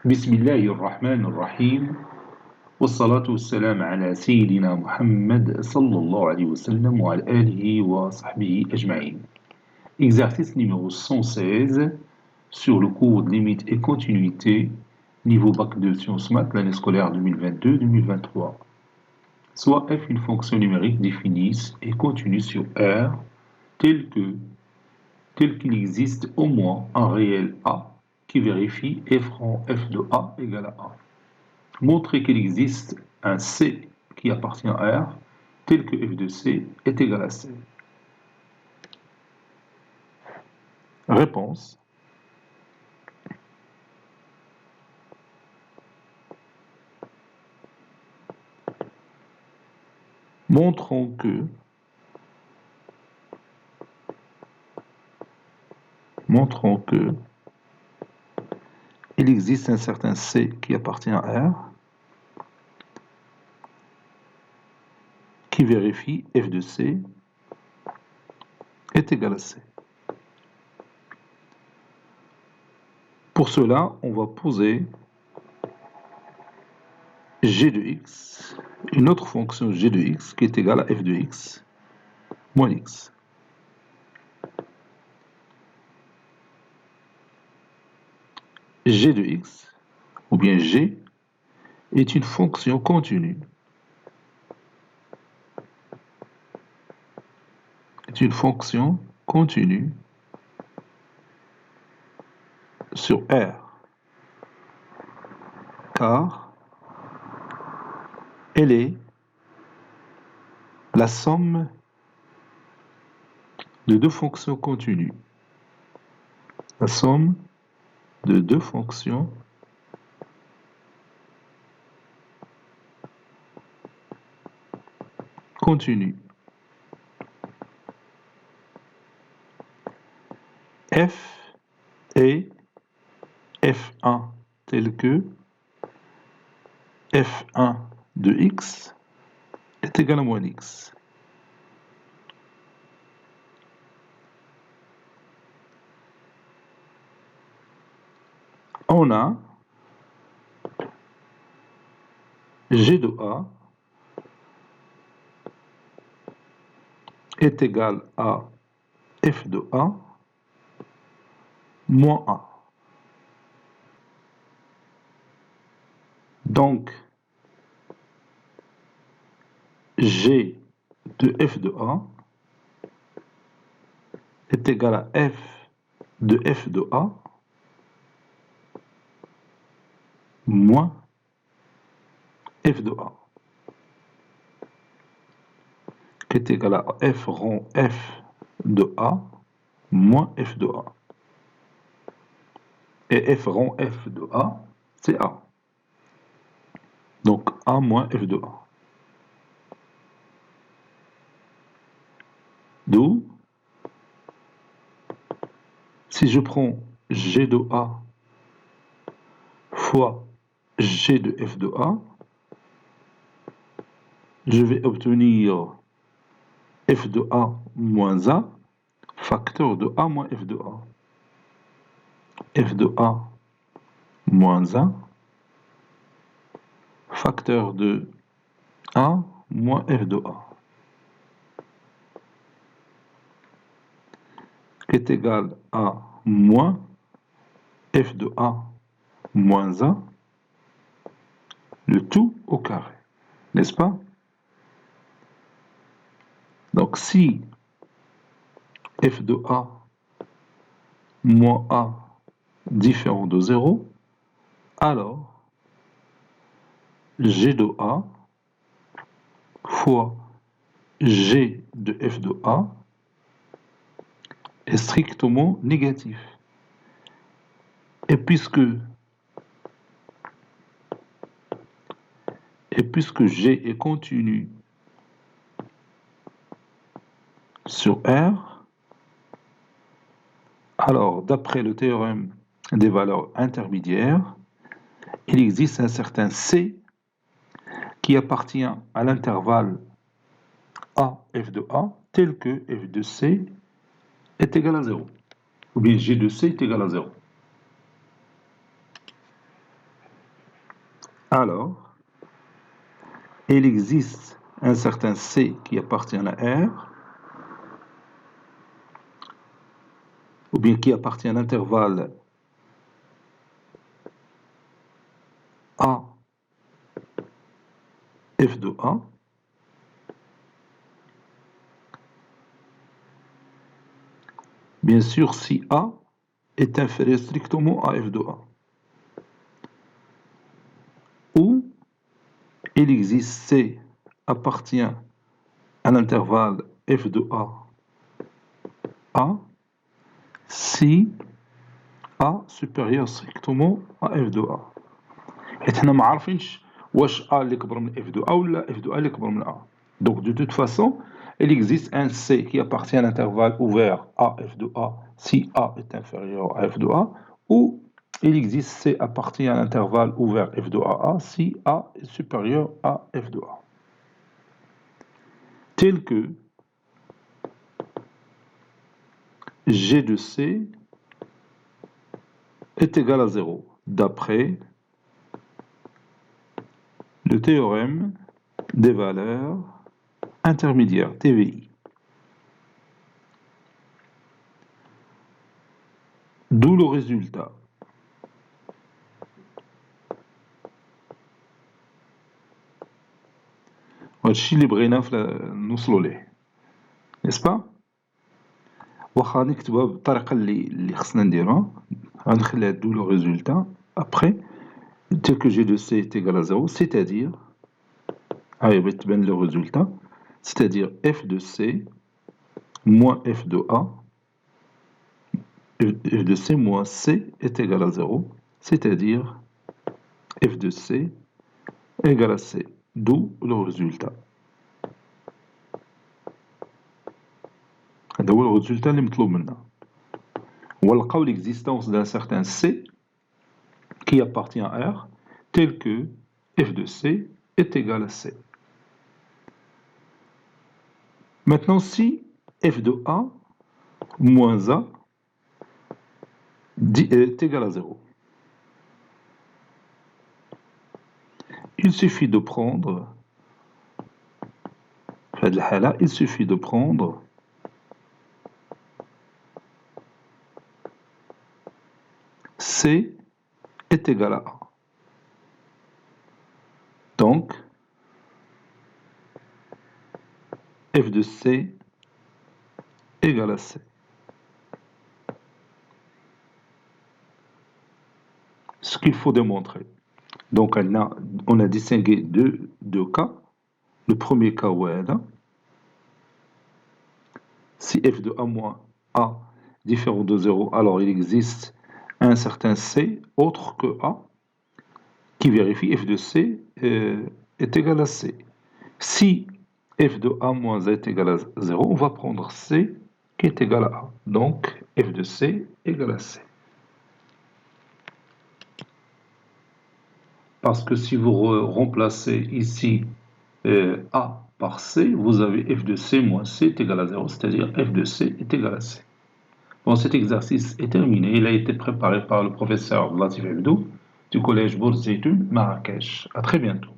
بسم الله الرحمن الرحيم والصلاة والسلام على سيدنا محمد صلى الله عليه وسلم وعلى آله وصحبه أجمعين. Exercice numéro 116 sur le cours de limite et continuité, niveau bac de sciences maths, l'année scolaire 2022-2023. Soit f une fonction numérique définie et continue sur R tel qu'il existe au moins un réel A qui vérifie f rond f de A égale à A. Montrer qu'il existe un C qui appartient à R tel que f de C est égal à C. Réponse. Montrons que il existe un certain C qui appartient à R qui vérifie f de C est égal à C. Pour cela, on va poser g de x, une autre fonction g de x qui est égale à f de x moins x. G de x, ou bien g, est une fonction continue. Sur R, car elle est la somme de deux fonctions continues. La somme de deux fonctions continues. F et F1 tel que F1 de x est égal à moins x. On a G de A est égal à F de A moins A. Donc, G de F de A est égal à F de F de A moins F de A, qui est égal à F rond F de A moins F de A. Et F rond F de A, c'est A. Donc A moins F de A. D'où, si je prends G de A fois G de F de A, je vais obtenir F de A moins A, facteur de A moins F de A. F de A moins A, facteur de A moins F de A, qui est égal à moins F de A moins A, le tout au carré, n'est-ce pas? Donc si F de A moins A différent de 0, alors G de A fois G de F de A est strictement négatif. Et puisque G est continu sur R, alors d'après le théorème des valeurs intermédiaires, il existe un certain C qui appartient à l'intervalle A f de A tel que f de C est égal à 0. Ou bien G de C est égal à 0. alors il existe un certain C qui appartient à R, ou bien qui appartient à l'intervalle A, f de A, bien sûr si A est inférieur strictement à f de A, ou il existe C appartient à l'intervalle f de A si A supérieur strictement à f de A. حيت حنا ما عارفينش واش A اللي كبر من f de A ولا f de A اللي كبر من A. Donc de toute façon, il existe un C qui appartient à l'intervalle ouvert A f de A si A est inférieur à f de A, ou il existe C appartient à l'intervalle ouvert f de A si A est supérieur à f de A. Tel que G de C est égal à 0, d'après le théorème des valeurs intermédiaires, TVI. D'où le résultat. هادشي اللي بغينا نوصلوا ليه، نسبا؟ واخا نكتبوها بالطريقة اللي خصنا نديروها، غنخليها d'où le résultat, après, tel que G de C est égal à 0, c'est-à-dire, بغيت تبان le résultat, c'est-à-dire f de C moins f de A, f de C moins C est égal à 0, c'est-à-dire f de C égale à C, d'où le résultat. هذا هو الريزولتا اللي مطلوب منا، هو لقاو l'existence d'un certain C qui appartient à R tel que f de C est égal à C. Maintenant, si f de A moins A est égal à 0, il suffit de prendre, il suffit de prendre C est égal à A. Donc, f de C égale à C. Ce qu'il faut démontrer. Donc, on a distingué deux cas. Le premier cas, voilà. Si f de A moins A différent de 0, alors il existe un certain C autre que A qui vérifie f de C est égal à C. Si f de A moins A est égal à 0, on va prendre C qui est égal à A. Donc, f de C égale à C. Parce que si vous remplacez ici A par C, vous avez f de C moins C est égal à 0, c'est-à-dire f de C est égal à C. Bon, cet exercice est terminé. Il a été préparé par le professeur Latif Abdou du collège Bourz Zeytoun, Marrakech. À très bientôt.